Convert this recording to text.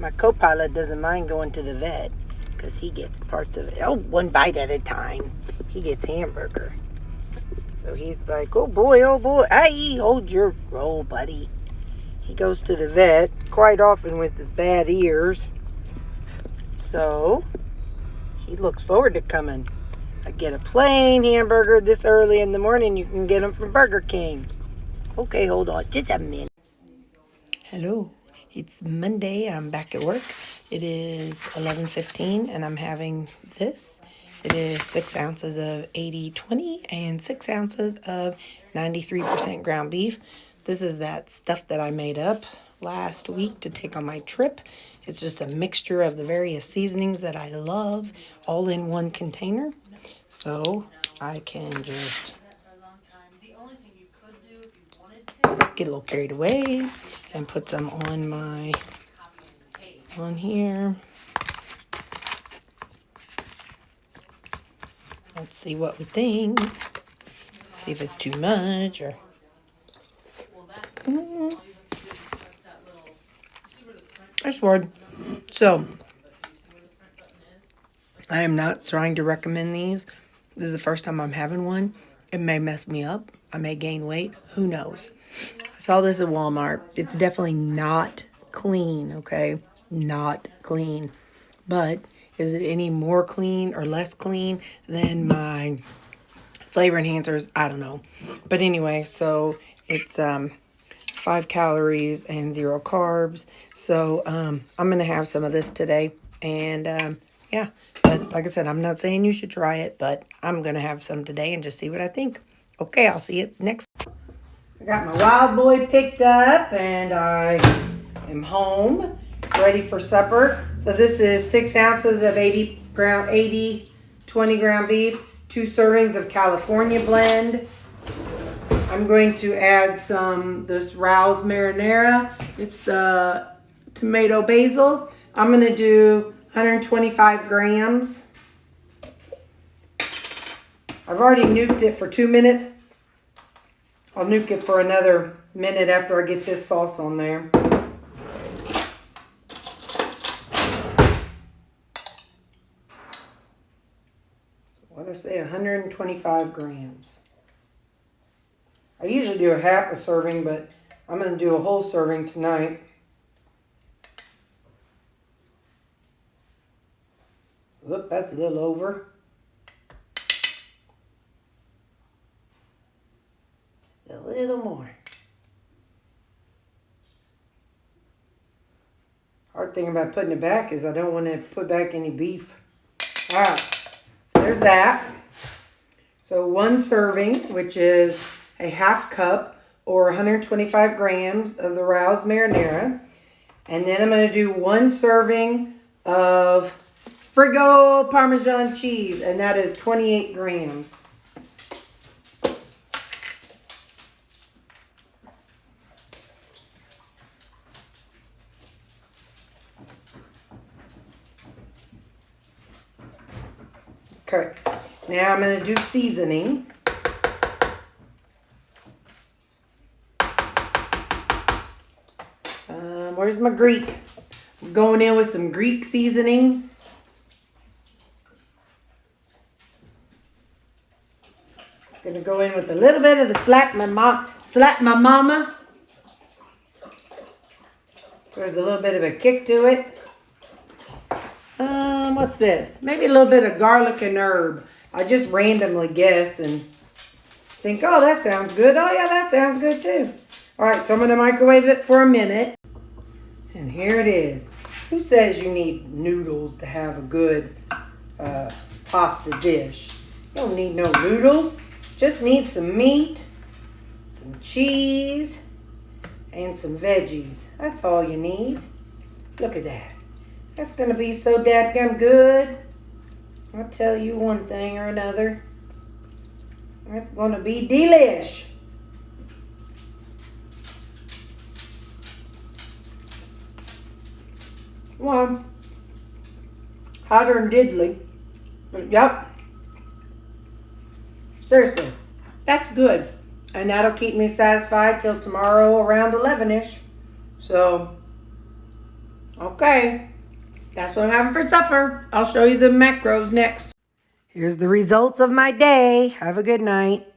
My co-pilot doesn't mind going to the vet because he gets parts of it. Oh, one bite at a time. He gets hamburger. So he's like, oh boy, hey, hold your roll, buddy. He goes to the vet quite often with his bad ears. So he looks forward to coming. I get a plain hamburger this early in the morning. You can get them from Burger King. Okay, hold on just a minute. Hello, it's Monday. I'm back at work. It is 11:15 and I'm having this. It is 6 ounces of 80/20 and 6 ounces of 93% ground beef. This is that stuff that I made up last week to take on my trip. It's just a mixture of the various seasonings that I love all in one container. So I can just get a little carried away and put some on here. Let's see what we think. See if it's too much or. That's word. So, I am not trying to recommend these. This is the first time I'm having one. It may mess me up. I may gain weight. Who knows? I saw this at Walmart. It's definitely not clean, okay? Not clean. But is it any more clean or less clean than my flavor enhancers? I don't know. But anyway, so it's 5 calories and 0 carbs. So I'm going to have some of this today. And yeah, but like I said, I'm not saying you should try it, but I'm going to have some today and just see what I think. Okay, I'll see you next. I got my wild boy picked up and I am home ready for supper. So this is 6 ounces of 80/20 ground beef, 2 servings of California blend. I'm going to add this Rouse marinara. It's the tomato basil. I'm going to do 125 grams. I've already nuked it for 2 minutes. I'll nuke it for another minute after I get this sauce on there. What did I say? 125 grams. I usually do a half a serving, but I'm going to do a whole serving tonight. Look, that's a little over. A little more. Hard thing about putting it back is I don't want to put back any beef. All right, so there's that. So 1 serving, which is a half cup or 125 grams of the Rouse marinara. And then I'm going to do 1 serving of Frigo Parmesan cheese, and that is 28 grams. Okay, now I'm going to do seasoning. Where's my Greek? I'm going in with some Greek seasoning. Going to go in with a little bit of the slap my mama. There's a little bit of a kick to it. What's this? Maybe a little bit of garlic and herb. I just randomly guess and think, oh, that sounds good. Oh, yeah, that sounds good too. All right, so I'm going to microwave it for a minute. And here it is. Who says you need noodles to have a good pasta dish? You don't need no noodles. Just need some meat, some cheese, and some veggies. That's all you need. Look at that. That's going to be so dadgum good. I'll tell you one thing or another. That's going to be delish. Well, hotter than diddly. Yep. Seriously, that's good. And that'll keep me satisfied till tomorrow around 11-ish. So, Okay, that's what I'm having for supper. I'll show you the macros next. Here's the results of my day. Have a good night.